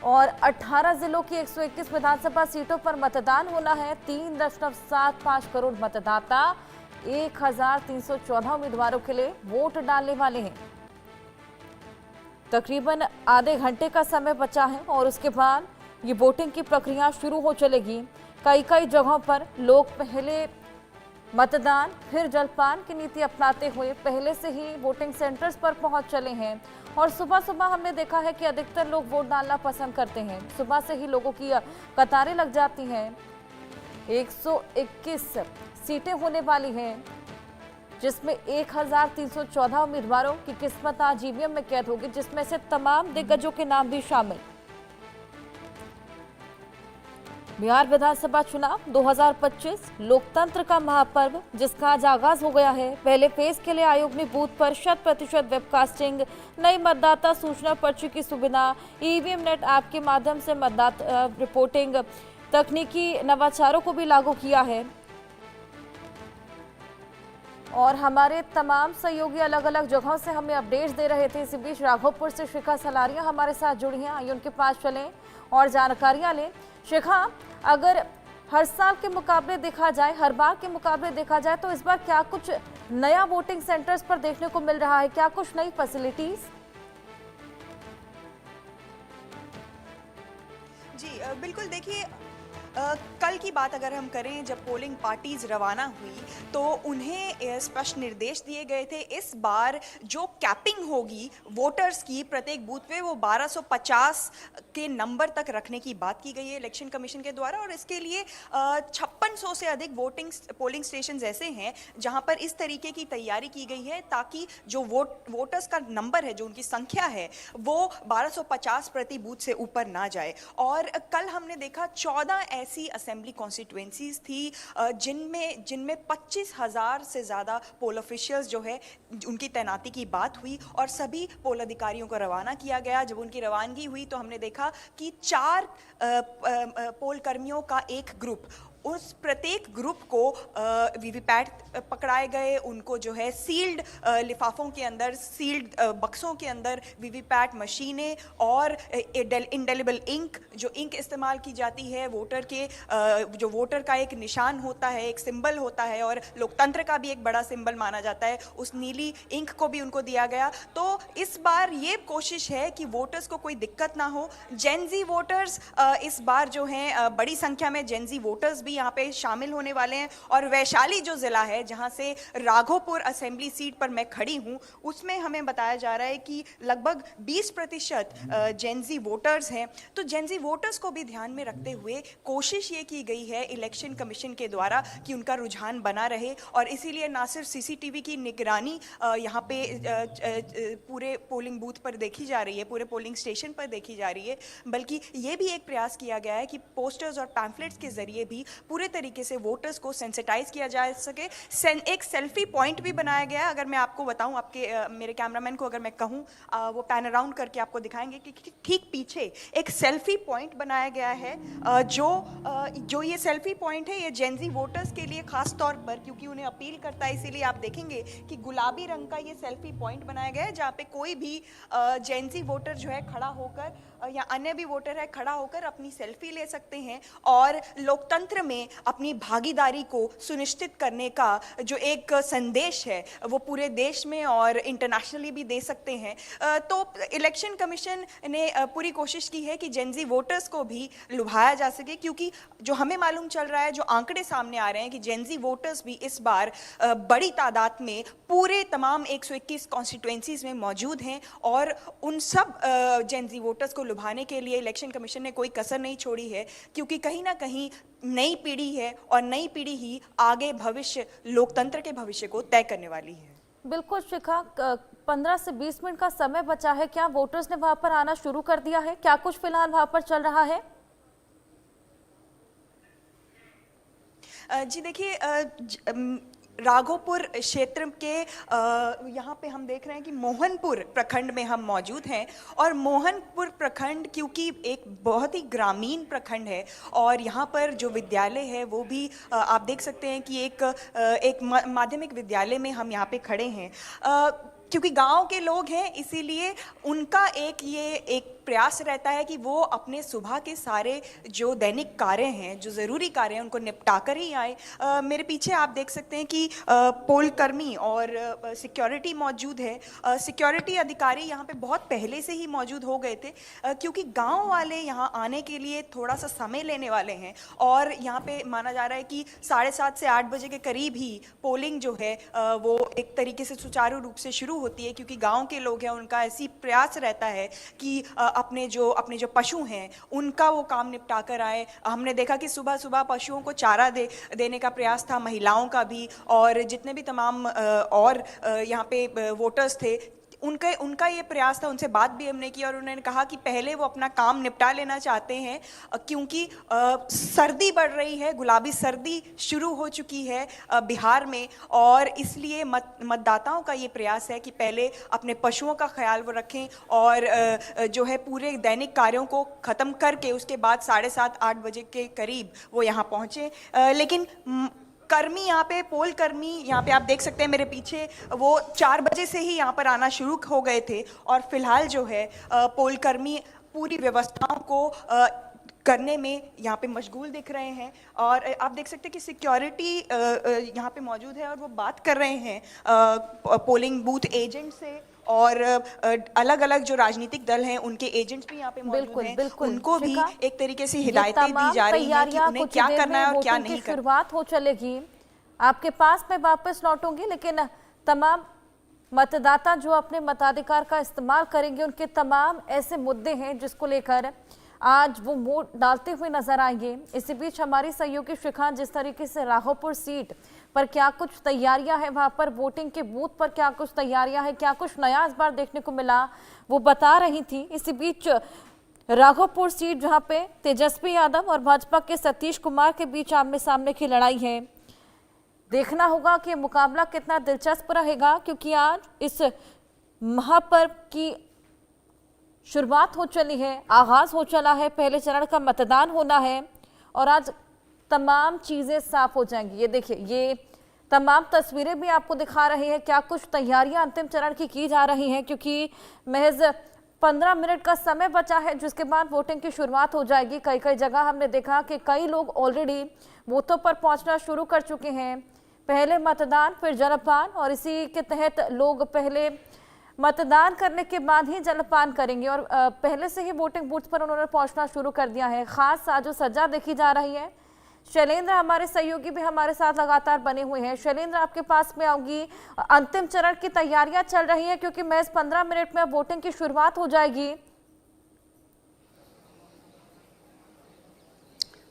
और 18 जिलों की 121 विधानसभा सीटों पर मतदान होना है। 3.75 करोड़ मतदाता 1314 उम्मीदवारों के लिए वोट डालने वाले हैं। तकरीबन आधे घंटे का समय बचा है और उसके बाद ये वोटिंग की प्रक्रिया शुरू हो चलेगी। कई जगहों पर लोग पहले मतदान फिर जलपान की नीति अपनाते हुए पहले से ही वोटिंग सेंटर्स पर पहुंच चले हैं और सुबह हमने देखा है कि अधिकतर लोग वोट डालना पसंद करते हैं। सुबह से ही लोगों की कतारें लग जाती हैं। 121 सीटें होने वाली हैं, जिसमें 1314 उम्मीदवारों की किस्मत आज ईवीएम में कैद होगी, जिसमें से तमाम दिग्गजों के नाम भी शामिल। बिहार विधानसभा चुनाव 2025 लोकतंत्र का महापर्व, जिसका आज आगाज हो गया है। पहले फेज के लिए आयोग ने बूथ पर 100% वेबकास्टिंग, नई मतदाता सूचना पर्ची की सुविधा, ईवीएम नेट ऐप के माध्यम से मतदाता रिपोर्टिंग, तकनीकी नवाचारों को भी लागू किया है। और हमारे तमाम सहयोगी अलग अलग जगहों से हमें अपडेट्स दे रहे थे। इसी बीच राघोपुर से शिखा सलारिया हमारे साथ जुड़ी हैं। आइए उनके पास चलें और जानकारियां लें। शिखा, अगर हर साल के मुकाबले देखा जाए, हर बार के मुकाबले देखा जाए, तो इस बार क्या कुछ नया वोटिंग सेंटर्स पर देखने को मिल रहा है? क्या कुछ नई फैसिलिटीज? जी बिल्कुल। देखिए, कल की बात अगर हम करें, जब पोलिंग पार्टीज रवाना हुई तो उन्हें स्पष्ट निर्देश दिए गए थे। इस बार जो कैपिंग होगी वोटर्स की प्रत्येक बूथ पे, वो 1250 के नंबर तक रखने की बात की गई है इलेक्शन कमीशन के द्वारा। और इसके लिए 5600 से अधिक पोलिंग स्टेशन ऐसे हैं जहां पर इस तरीके की तैयारी की गई है, ताकि जो वोटर्स का नंबर है, जो उनकी संख्या है, वो 1250 प्रति बूथ से ऊपर ना जाए। और कल हमने देखा 14 ऐसी असेंबली कॉन्स्टिट्यूएंसीज थी जिनमें 25,000 से ज़्यादा पोल ऑफिशियल्स जो है उनकी तैनाती की बात हुई और सभी पोल अधिकारियों को रवाना किया गया। जब उनकी रवानगी हुई तो हमने देखा कि 4 पोल कर्मियों का एक ग्रुप, उस प्रत्येक ग्रुप को वीवीपैट पकड़ाए गए, उनको जो है सील्ड लिफाफों के अंदर, सील्ड बक्सों के अंदर वीवीपैट मशीनें और इंडेलिबल इंक, जो इंक इस्तेमाल की जाती है वोटर के, जो वोटर का एक निशान होता है, एक सिंबल होता है और लोकतंत्र का भी एक बड़ा सिंबल माना जाता है, उस नीली इंक को भी उनको दिया गया। तो इस बार ये कोशिश है कि वोटर्स को कोई दिक्कत ना हो। जेनजी वोटर्स इस बार जो हैं, बड़ी संख्या में जेनजी वोटर्स यहाँ पे शामिल होने वाले हैं। और वैशाली जो जिला है, जहां से राघोपुर असेंबली सीट पर मैं खड़ी हूं, उसमें हमें बताया जा रहा है कि लगभग 20% जेनजी वोटर्स हैं। तो जेनजी वोटर्स को भी ध्यान में रखते हुए कोशिश ये की गई है इलेक्शन कमीशन के द्वारा कि उनका रुझान बना रहे। और इसीलिए ना सिर्फ सीसीटीवी की निगरानी यहाँ पे पूरे पोलिंग बूथ पर देखी जा रही है, पूरे पोलिंग स्टेशन पर देखी जा रही है, बल्कि ये भी एक प्रयास किया गया है कि पोस्टर्स और पैम्फलेट्स के जरिए भी पूरे तरीके से वोटर्स को सेंसिटाइज किया जा सके। एक सेल्फी पॉइंट भी बनाया गया है। अगर मैं आपको बताऊं, आपके मेरे कैमरामैन को अगर मैं कहूं, वो पैन अराउंड करके आपको दिखाएंगे कि ठीक पीछे एक सेल्फी पॉइंट बनाया गया है। जो ये सेल्फी पॉइंट है, ये जेनजी वोटर्स के लिए खास तौर पर, क्योंकि उन्हें अपील करता है, इसीलिए आप देखेंगे कि गुलाबी रंग का ये सेल्फी पॉइंट बनाया गया है, जहाँ पे कोई भी जेनजी वोटर जो है खड़ा होकर, या अन्य भी वोटर है खड़ा होकर अपनी सेल्फी ले सकते हैं और लोकतंत्र में अपनी भागीदारी को सुनिश्चित करने का जो एक संदेश है वो पूरे देश में और इंटरनेशनली भी दे सकते हैं। तो इलेक्शन कमीशन ने पूरी कोशिश की है कि जेनजी वोटर्स को भी लुभाया जा सके, क्योंकि जो हमें मालूम चल रहा है, जो आंकड़े सामने आ रहे हैं कि जेनजी वोटर्स भी इस बार बड़ी तादाद में पूरे तमाम 121 कॉन्स्टिट्यूएंसीज में मौजूद हैं और उन सब जेनजी वोटर्स को लुभाने के लिए इलेक्शन कमीशन ने कोई कसर नहीं छोड़ी है, क्योंकि कहीं ना कहीं नई पीढ़ी है और नई पीढ़ी ही आगे भविष्य, लोकतंत्र के भविष्य को तय करने वाली है। बिल्कुल शिखा, 15 से 20 मिनट का समय बचा है। क्या वोटर्स ने वहां पर आना शुरू कर दिया है? क्या कुछ फिलहाल वहां पर चल रहा है? जी देखिए, राघोपुर क्षेत्र के यहाँ पे हम देख रहे हैं कि मोहनपुर प्रखंड में हम मौजूद हैं। और मोहनपुर प्रखंड क्योंकि एक बहुत ही ग्रामीण प्रखंड है और यहाँ पर जो विद्यालय है वो भी आप देख सकते हैं कि एक माध्यमिक विद्यालय में हम यहाँ पे खड़े हैं। क्योंकि गांव के लोग हैं, इसीलिए उनका एक प्रयास रहता है कि वो अपने सुबह के सारे जो दैनिक कार्य हैं, जो ज़रूरी कार्य हैं, उनको निपटा कर ही आए। मेरे पीछे आप देख सकते हैं कि पोल कर्मी और सिक्योरिटी मौजूद है। सिक्योरिटी अधिकारी यहाँ पे बहुत पहले से ही मौजूद हो गए थे, क्योंकि गांव वाले यहाँ आने के लिए थोड़ा सा समय लेने वाले हैं और यहाँ पे माना जा रहा है कि 7:30 से 8 बजे के करीब ही पोलिंग जो है वो एक तरीके से सुचारू रूप से शुरू होती है, क्योंकि गांव के लोग हैं, उनका ऐसी प्रयास रहता है कि अपने जो पशु हैं उनका वो काम निपटा कर आए। हमने देखा कि सुबह सुबह पशुओं को चारा देने का प्रयास था, महिलाओं का भी, और जितने भी तमाम और यहाँ पे वोटर्स थे उनका ये प्रयास था। उनसे बात भी हमने की और उन्होंने कहा कि पहले वो अपना काम निपटा लेना चाहते हैं, क्योंकि सर्दी बढ़ रही है, गुलाबी सर्दी शुरू हो चुकी है बिहार में, और इसलिए मतदाताओं का ये प्रयास है कि पहले अपने पशुओं का ख्याल वो रखें और जो है पूरे दैनिक कार्यों को ख़त्म करके उसके बाद 7:30-8 बजे के करीब वो यहाँ पहुँचे। लेकिन कर्मी यहाँ पे, पोल कर्मी यहाँ पे आप देख सकते हैं मेरे पीछे, वो 4 बजे से ही यहाँ पर आना शुरू हो गए थे और फिलहाल जो है पोल कर्मी पूरी व्यवस्थाओं को करने में यहाँ पे मशगूल दिख रहे हैं। और आप देख सकते हैं कि सिक्योरिटी यहाँ पे मौजूद है और वो बात कर रहे हैं पोलिंग बूथ एजेंट से, और अलग अलग जो राजनीतिक दल हैं उनके एजेंट्स भी यहाँ पे मौजूद हैं। उनको भी एक तरीके से हिदायतें दी जा रही हैं कि उन्हें क्या करना है और क्या नहीं करना। शुरुआत हो चलेगी, आपके पास मैं वापस लौटूंगी, लेकिन तमाम मतदाता जो अपने मताधिकार का इस्तेमाल करेंगे उनके तमाम ऐसे मुद्दे हैं जिसको लेकर आज वो वोट डालते हुए नजर आएंगे। इसी बीच हमारी सहयोगी शिखा जिस तरीके से राघोपुर सीट पर क्या कुछ तैयारियां हैं, वहां पर वोटिंग के बूथ पर क्या कुछ तैयारियां हैं, क्या कुछ नया इस बार देखने को मिला, वो बता रही थी। इसी बीच राघोपुर सीट जहां पे तेजस्वी यादव और भाजपा के सतीश कुमार के बीच आमने सामने की लड़ाई है, देखना होगा कि मुकाबला कितना दिलचस्प रहेगा, क्योंकि आज इस महापर्व की शुरुआत हो चली है, आगाज हो चला है, पहले चरण का मतदान होना है और आज तमाम चीजें साफ हो जाएंगी। ये देखिए, ये तमाम तस्वीरें भी आपको दिखा रही हैं क्या कुछ तैयारियां अंतिम चरण की जा रही हैं, क्योंकि महज 15 मिनट का समय बचा है जिसके बाद वोटिंग की शुरुआत हो जाएगी। कई कई जगह हमने देखा कि कई लोग ऑलरेडी बूथों पर पहुंचना शुरू कर चुके हैं। पहले मतदान फिर जलपान, और इसी के तहत लोग पहले मतदान करने के बाद ही जलपान करेंगे और पहले से ही वोटिंग बूथ पर उन्होंने पहुंचना शुरू कर दिया है। खास साजो सज्जा देखी जा रही है। शैलेंद्र हमारे सहयोगी भी हमारे साथ लगातार बने हुए हैं। शैलेंद्र, आपके पास में आऊंगी। अंतिम चरण की तैयारियां चल रही हैं क्योंकि महज 15 मिनट में वोटिंग की शुरुआत हो जाएगी।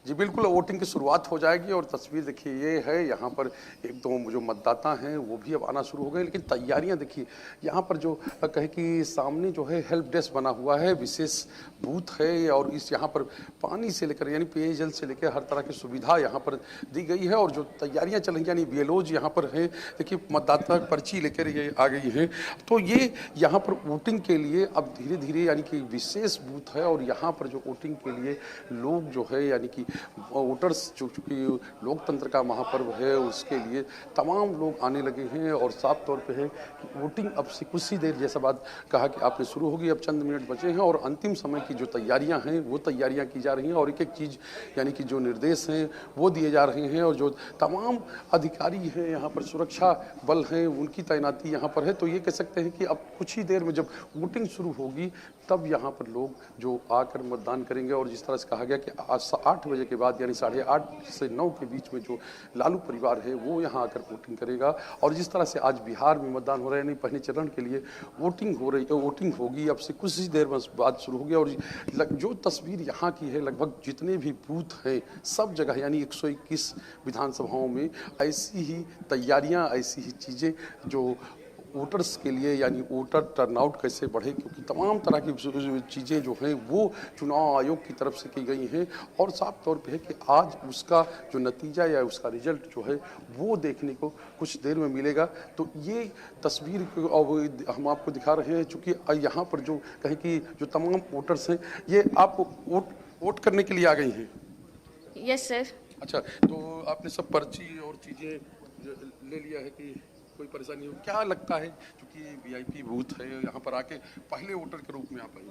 जी बिल्कुल, वोटिंग की शुरुआत हो जाएगी और तस्वीर देखिए ये है, यहाँ पर एक दो जो मतदाता हैं वो भी अब आना शुरू हो गए, लेकिन तैयारियां देखिए यहाँ पर जो कहे कि सामने जो है हेल्प डेस्क बना हुआ है, विशेष बूथ है और इस यहाँ पर पानी से लेकर यानी पेयजल से लेकर हर तरह की सुविधा यहाँ पर दी गई है। और जो तैयारियाँ चल रही यानी बीएलओज यहाँ पर हैं, देखिए मतदाता पर्ची लेकर ये आ गई है, तो ये यहाँ पर वोटिंग के लिए अब धीरे धीरे यानी कि विशेष बूथ है और यहाँ पर जो वोटिंग के लिए लोग जो है यानी कि वोटर्स, चूंकि लोकतंत्र का महापर्व है उसके लिए तमाम लोग आने लगे हैं और साफ तौर पे है कि वोटिंग अब से कुछ ही देर, जैसा बात कहा कि आपने शुरू होगी, अब चंद मिनट बचे हैं और अंतिम समय की जो तैयारियां हैं वो तैयारियां की जा रही हैं और एक एक चीज़ यानी कि जो निर्देश हैं वो दिए जा रहे हैं और जो तमाम अधिकारी हैं यहाँ पर, सुरक्षा बल हैं, उनकी तैनाती यहाँ पर है। तो ये कह सकते हैं कि अब कुछ ही देर में जब वोटिंग शुरू होगी तब यहाँ पर लोग जो आकर मतदान करेंगे। और जिस तरह से कहा गया कि आज 8 बजे के बाद यानी 8:30 से 9 के बीच में जो लालू परिवार है वो यहाँ आकर वोटिंग करेगा। और जिस तरह से आज बिहार में मतदान हो रहा है, यानी पहले चरण के लिए वोटिंग होगी, अब से कुछ ही देर बाद शुरू हो गया। और जो तस्वीर यहाँ की है, लगभग जितने भी बूथ हैं सब जगह यानी 121 विधानसभाओं में ऐसी ही तैयारियाँ, ऐसी ही चीज़ें जो वोटर्स के लिए यानी वोटर टर्नआउट कैसे बढ़े, क्योंकि तमाम तरह की चीज़ें जो हैं वो चुनाव आयोग की तरफ से की गई हैं और साफ तौर पे है कि आज उसका जो नतीजा या उसका रिजल्ट जो है वो देखने को कुछ देर में मिलेगा। तो ये तस्वीर हम आपको दिखा रहे हैं, चूँकि यहाँ पर जो कहें कि जो तमाम वोटर्स हैं ये आप वोट करने के लिए आ गई हैं। Yes sir. अच्छा, तो आपने सब पर्ची और चीज़ें ले लिया है कि कोई परेशानी हो? क्या लगता है, क्योंकि वीआईपी बूथ है, यहाँ पर आके पहले वोटर के रूप में आप आई?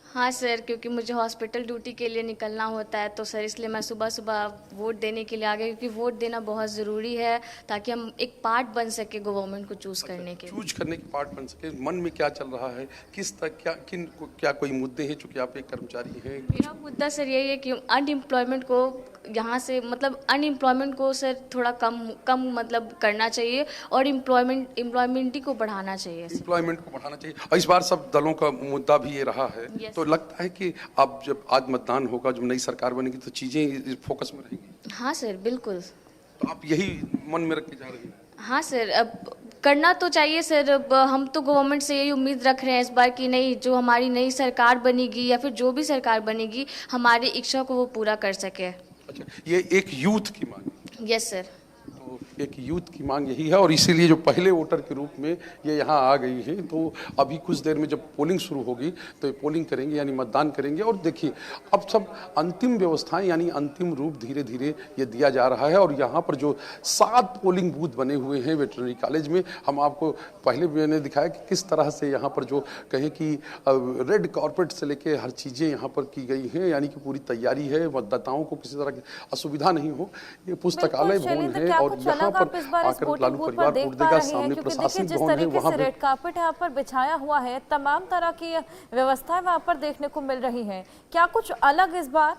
हाँ सर, क्योंकि मुझे हॉस्पिटल ड्यूटी के लिए निकलना होता है, तो सर इसलिए मैं सुबह सुबह वोट देने के लिए आ गई, क्योंकि वोट देना बहुत ज़रूरी है ताकि हम एक पार्ट बन सके गवर्नमेंट को चूज़ करने के। चूज करने के पार्ट बन सके। मन में क्या चल रहा है, किस तक क्या कोई मुद्दे हैं, चूंकि आप एक कर्मचारी हैं? मेरा मुद्दा सर यही है कि अनएम्प्लॉयमेंट को यहाँ से मतलब अनएम्प्लॉयमेंट को सर थोड़ा कम मतलब करना चाहिए और एम्प्लॉयमेंटी को बढ़ाना चाहिए सर। एम्प्लॉयमेंट को बढ़ाना चाहिए, और इस बार सब दलों का मुद्दा भी ये रहा है। Yes. तो लगता है कि अब जब आज मतदान होगा, जब नई सरकार बनेगी, तो चीजें फोकस में रहेंगी। हाँ सर, बिल्कुल। तो आप यही मन में रख के जा रही हैं? हाँ सर, अब करना तो चाहिए सर। अब हम तो गवर्नमेंट से यही उम्मीद रख रहे हैं इस बार कि नहीं, जो हमारी नई सरकार बनेगी या फिर जो भी सरकार बनेगी, हमारी इच्छा को वो पूरा कर सके। अच्छा, ये एक यूथ की मांग है। Yes sir. तो एक यूथ की मांग यही है, और इसीलिए जो पहले वोटर के रूप में ये यहाँ आ गई है। तो अभी कुछ देर में जब पोलिंग शुरू होगी तो ये पोलिंग करेंगे, यानी मतदान करेंगे। और देखिए, अब सब अंतिम व्यवस्थाएं, यानी अंतिम रूप धीरे धीरे ये दिया जा रहा है। और यहाँ पर जो 7 पोलिंग बूथ बने हुए हैं वेटरनरी कॉलेज में, हम आपको पहले मैंने दिखाया कि किस तरह से यहाँ पर जो कहें कि रेड कारपेट से लेके हर चीज़ें यहाँ पर की गई हैं, यानी कि पूरी तैयारी है, मतदाताओं को किसी तरह की असुविधा नहीं हो। ये पुस्तकालय भवन है, और यहाँ पर आकर लालू परिवार वोट देगा। सामने प्रशासनिक जिस भवन है, तरीके वहाँ से पे रेड कार्पेट यहाँ पर बिछाया हुआ है, तमाम तरह की व्यवस्थाएं वहाँ पर देखने को मिल रही हैं। क्या कुछ अलग इस बार?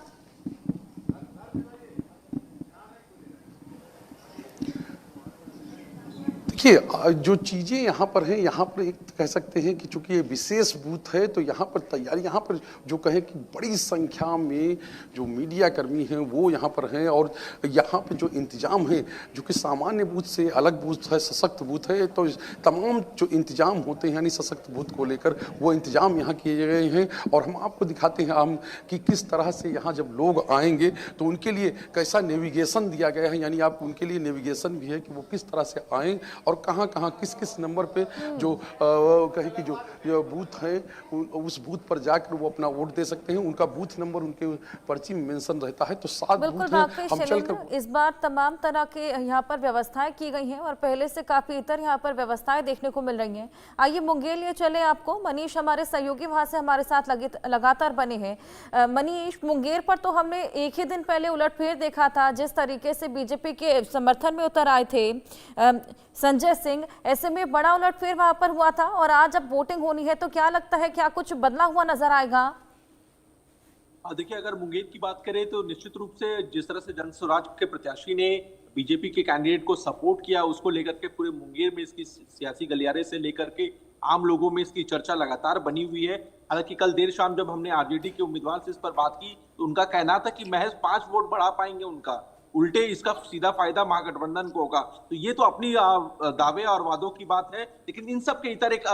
देखिए, जो चीज़ें यहाँ पर हैं, यहाँ पर एक कह सकते हैं कि चूंकि ये विशेष बूथ है, तो यहाँ पर तैयारी, यहाँ पर जो कहें कि बड़ी संख्या में जो मीडिया कर्मी हैं वो यहाँ पर हैं। और यहाँ पर जो इंतजाम है, जो कि सामान्य बूथ से अलग बूथ है, सशक्त बूथ है, तो तमाम जो इंतजाम होते हैं यानी सशक्त बूथ को लेकर, वो इंतजाम यहाँ किए गए हैं। और हम आपको दिखाते हैं हम कि किस तरह से यहाँ जब लोग आएंगे तो उनके लिए कैसा नेविगेशन दिया गया है, यानी आप उनके लिए नेविगेशन भी है कि वो किस तरह से आएँ और कहाँ कहाँ किस किस नंबर पे जो कहें कि जो बूथ है, उस बूथ पर जाकर वो अपना वोट दे सकते हैं। उनका बूथ नंबर उनके पर्ची में मेंशन रहता है। तो 7 बूथ हैं। हम चलकर इस बार तमाम तरह के यहाँ पर व्यवस्थाएं की गई हैं और पहले से काफी इतर यहाँ पर व्यवस्थाएं देखने को मिल रही हैं। आइए मुंगेर लिए चले आपको। मनीष हमारे सहयोगी वहां से हमारे साथ लगातार बने हैं। मनीष, मुंगेर पर तो हमने एक ही दिन पहले उलटफेर देखा था, जिस तरीके से बीजेपी के समर्थन में उतर आए थे संजय सिंह, ऐसे में बड़ा उलटफेर वहां पर हुआ था। और आज अब वोटिंग होनी है, तो क्या लगता है, क्या कुछ बदला हुआ नजर आएगा? देखिए, अगर मुंगेर की बात करें तो निश्चित रूप से जिस तरह से जन स्वराज के प्रत्याशी ने बीजेपी के कैंडिडेट को सपोर्ट किया, उसको लेकर के पूरे मुंगेर में इसकी सियासी गलियारे से लेकर के आम लोगों में इसकी चर्चा लगातार बनी हुई है। हालांकि कल देर शाम जब हमने आरजेडी के उम्मीदवार से इस पर बात की तो उनका कहना था कि महज 5 वोट बढ़ा पाएंगे उनका, उल्टे इसका सीधा फायदा महागठबंधन को होगा। तो ये तो अपनी दावे और वादों की बात है, लेकिन इन सब के इतर एक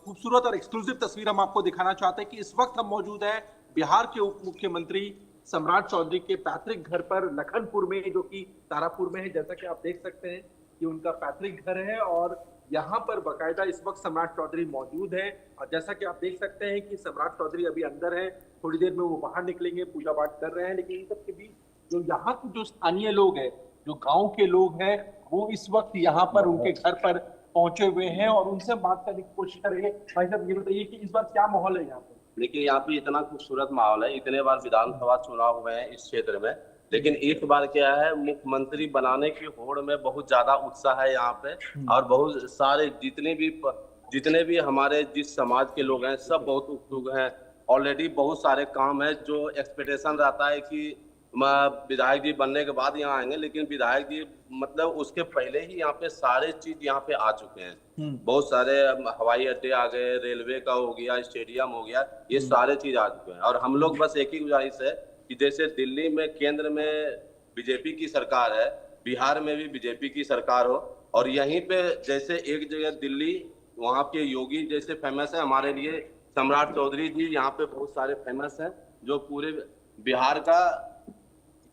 खूबसूरत और एक्सक्लूसिव तस्वीर हम आपको दिखाना चाहते हैं कि इस वक्त हम मौजूद है बिहार के उप मुख्यमंत्री सम्राट चौधरी के पैतृक घर पर लखनपुर में, जो कि तारापुर में है। जैसा कि आप देख सकते हैं कि उनका पैतृक घर है और यहाँ पर बाकायदा इस वक्त सम्राट चौधरी मौजूद है। और जैसा कि आप देख सकते हैं कि सम्राट चौधरी अभी अंदर है, थोड़ी देर में वो बाहर निकलेंगे, पूजा पाठ कर रहे हैं। लेकिन इन सब के बीच जो यहाँ के जो स्थानीय लोग हैं, जो गांव के लोग हैं, वो इस वक्त यहाँ पर उनके घर पर पहुंचे हुए हैं और उनसे बात करने की कोशिश करेंगे। भाई साहब, ये बताइए कि इस बार क्या माहौल है यहाँ पर? देखिए, यहाँ पे इतना खूबसूरत माहौल है। इतने बार विधानसभा चुनाव हुए हैं इस क्षेत्र में, लेकिन एक बार क्या है, मुख्यमंत्री बनाने की होड़ में बहुत ज्यादा उत्साह है यहाँ पे। और बहुत सारे जितने भी हमारे जिस समाज के लोग हैं, सब बहुत उत्सुक हैं। ऑलरेडी बहुत सारे काम है, जो एक्सपेक्टेशन रहता है कि विधायक जी बनने के बाद यहाँ आएंगे, लेकिन विधायक जी मतलब उसके पहले ही यहाँ पे सारे चीज यहाँ पे आ चुके हैं। बहुत सारे हवाई अड्डे आ गए, रेलवे का हो गया, स्टेडियम हो गया, ये सारे चीज आ चुके हैं। और हम लोग बस एक ही गुजारिश है कि जैसे दिल्ली में केंद्र में बीजेपी की सरकार है, बिहार में भी बीजेपी की सरकार हो। और यहीं पे जैसे एक जगह दिल्ली, वहाँ के योगी जैसे फेमस है, हमारे लिए सम्राट चौधरी जी यहाँ पे बहुत सारे फेमस हैं, जो पूरे बिहार का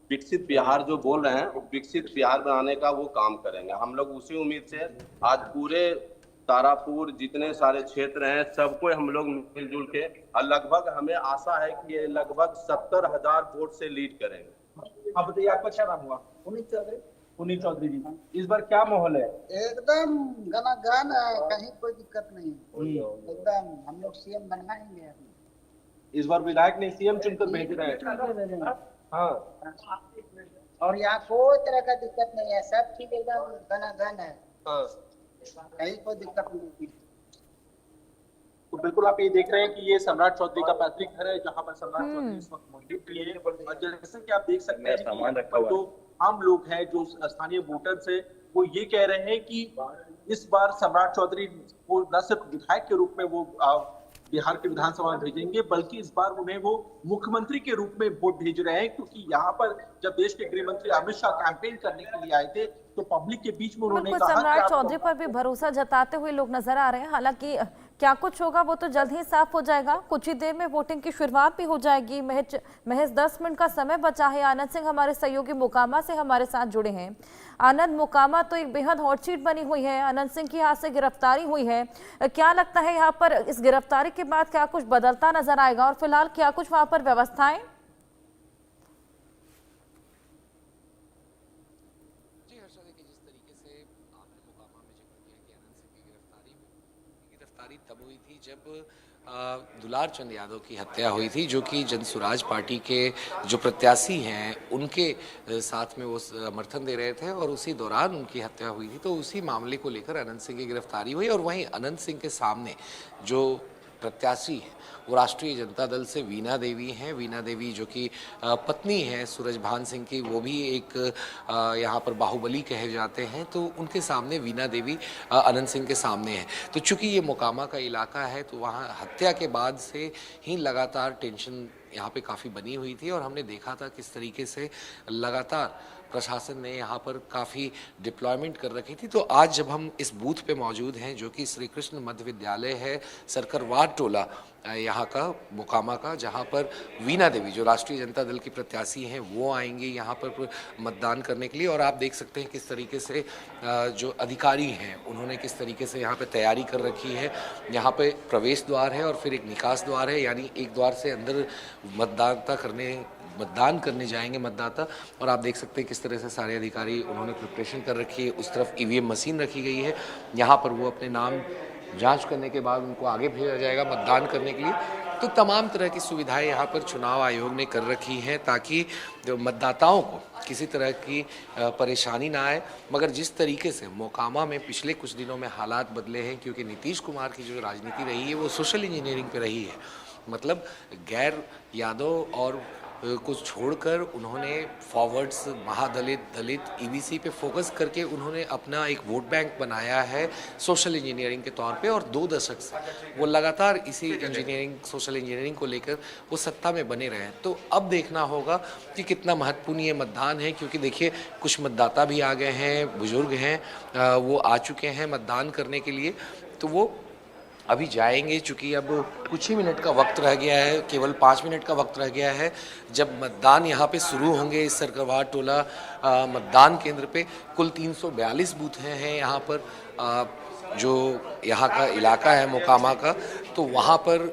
विकसित बिहार जो बोल रहे हैं, वो विकसित बिहार बनाने का वो काम करेंगे। हम लोग उसी उम्मीद से आज पूरे तारापुर जितने सारे क्षेत्र हैं, सबको हम लोग मिलजुल के, और लगभग हमें आशा है कि ये लगभग 70,000 वोट से लीड करेंगे। आप बताइए, आपका क्या नाम हुआ? पुनीत चौधरी जी, इस बार क्या माहौल है? एकदम घना, कहीं कोई दिक्कत नहीं, एकदम हम लोग सीएम बनाएंगे। इस बार विधायक ने सीएम चुनकर भेज रहे हैं। हाँ, और यहाँ कोई तरह का दिक्कत नहीं है, सब ठीक एकदम घना है, हाँ। कहीं कोई दिक्कत नहीं। तो बिल्कुल आप ये देख रहे हैं कि ये सम्राट चौधरी का पैतृक घर है, जहां पर सम्राट चौधरी इस वक्त मौजूद भी है। और जैसे कि आप देख सकते हैं कि जो आम लोग हैं, जो स्थानीय वोटर्स है, वो ये कह रहे हैं कि इस बार सम्राट चौधरी को न सिर्फ विधायक के रूप में वो बिहार के विधानसभा में भेजेंगे, बल्कि इस बार उन्हें वो मुख्यमंत्री के रूप में वोट भेज रहे हैं, क्योंकि यहाँ पर जब देश के गृह मंत्री अमित शाह कैंपेन करने के लिए आए थे तो पब्लिक के बीच में उन्होंने कहा सम्राट चौधरी पर भी भरोसा जताते हुए लोग नजर आ रहे हैं। हालांकि क्या कुछ होगा वो तो जल्द ही साफ हो जाएगा। कुछ ही देर में वोटिंग की शुरुआत भी हो जाएगी। महज 10 मिनट का समय बचा है। आनंद सिंह हमारे सहयोगी मोकामा से हमारे साथ जुड़े हैं। आनंद, मोकामा तो एक बेहद हॉट सीट बनी हुई है। आनंद सिंह की यहाँ से गिरफ्तारी हुई है, क्या लगता है यहाँ पर इस गिरफ्तारी के बाद क्या कुछ बदलता नजर आएगा और फिलहाल क्या कुछ वहां पर व्यवस्थाएं? गिरफ्तारी तब हुई थी जब दुलार चंद यादव की हत्या हुई थी, जो कि जनसुराज पार्टी के जो प्रत्याशी हैं उनके साथ में वो समर्थन दे रहे थे और उसी दौरान उनकी हत्या हुई थी। तो उसी मामले को लेकर अनंत सिंह की गिरफ्तारी हुई और वहीं अनंत सिंह के सामने जो प्रत्याशी हैं वो राष्ट्रीय जनता दल से वीणा देवी हैं। वीणा देवी जो कि पत्नी है सूरजभान सिंह की, वो भी एक यहाँ पर बाहुबली कहे जाते हैं। तो उनके सामने वीणा देवी अनंत सिंह के सामने है। तो चूंकि ये मोकामा का इलाका है तो वहाँ हत्या के बाद से ही लगातार टेंशन यहाँ पे काफ़ी बनी हुई थी और हमने देखा था किस तरीके से लगातार प्रशासन ने यहाँ पर काफ़ी डिप्लॉयमेंट कर रखी थी। तो आज जब हम इस बूथ पे मौजूद हैं, जो कि श्री कृष्ण मध्य विद्यालय है, सरकरवार टोला यहाँ का, मोकामा का, जहाँ पर वीणा देवी जो राष्ट्रीय जनता दल की प्रत्याशी हैं वो आएंगे यहाँ पर मतदान करने के लिए। और आप देख सकते हैं किस तरीके से जो अधिकारी हैं उन्होंने किस तरीके से यहाँ पे तैयारी कर रखी है। यहाँ पे प्रवेश द्वार है और फिर एक निकास द्वार है, यानी एक द्वार से अंदर मतदान करने जाएंगे मतदाता। और आप देख सकते हैं किस तरह से सारे अधिकारी उन्होंने प्रिपरेशन कर रखी है। उस तरफ ईवीएम मशीन रखी गई है, यहाँ पर वो अपने नाम जांच करने के बाद उनको आगे भेजा जाएगा मतदान करने के लिए। तो तमाम तरह की सुविधाएं यहाँ पर चुनाव आयोग ने कर रखी हैं ताकि मतदाताओं को किसी तरह की परेशानी ना आए। मगर जिस तरीके से मोकामा में पिछले कुछ दिनों में हालात बदले हैं, क्योंकि नीतीश कुमार की जो राजनीति रही है वो सोशल इंजीनियरिंग पे रही है, मतलब गैर यादव और कुछ छोड़कर उन्होंने फॉरवर्ड्स, महादलित, दलित, ईबीसी पे फोकस करके उन्होंने अपना एक वोट बैंक बनाया है सोशल इंजीनियरिंग के तौर पे। और 2 दशक से वो लगातार इसी सोशल इंजीनियरिंग को लेकर वो सत्ता में बने रहे हैं। तो अब देखना होगा कि कितना महत्वपूर्ण ये मतदान है, क्योंकि देखिए कुछ मतदाता भी आ गए हैं, बुजुर्ग हैं, वो आ चुके हैं मतदान करने के लिए। तो वो अभी जाएंगे, चूँकि अब कुछ ही मिनट का वक्त रह गया है, केवल 5 मिनट का वक्त रह गया है जब मतदान यहाँ पे शुरू होंगे। इस सरकरवार टोला मतदान केंद्र पे कुल 342 बूथ हैं यहाँ पर, जो यहाँ का इलाका है मोकामा का। तो वहाँ पर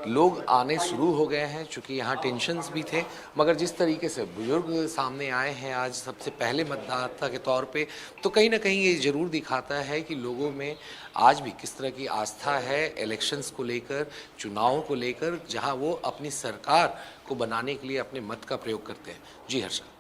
लोग आने शुरू हो गए हैं, चूँकि यहाँ टेंशन्स भी थे। मगर जिस तरीके से बुजुर्ग सामने आए हैं आज सबसे पहले मतदाता के तौर पे, तो कहीं ना कहीं ये ज़रूर दिखाता है कि लोगों में आज भी किस तरह की आस्था है इलेक्शंस को लेकर, चुनावों को लेकर, जहाँ वो अपनी सरकार को बनाने के लिए अपने मत का प्रयोग करते हैं। जी हर्षा।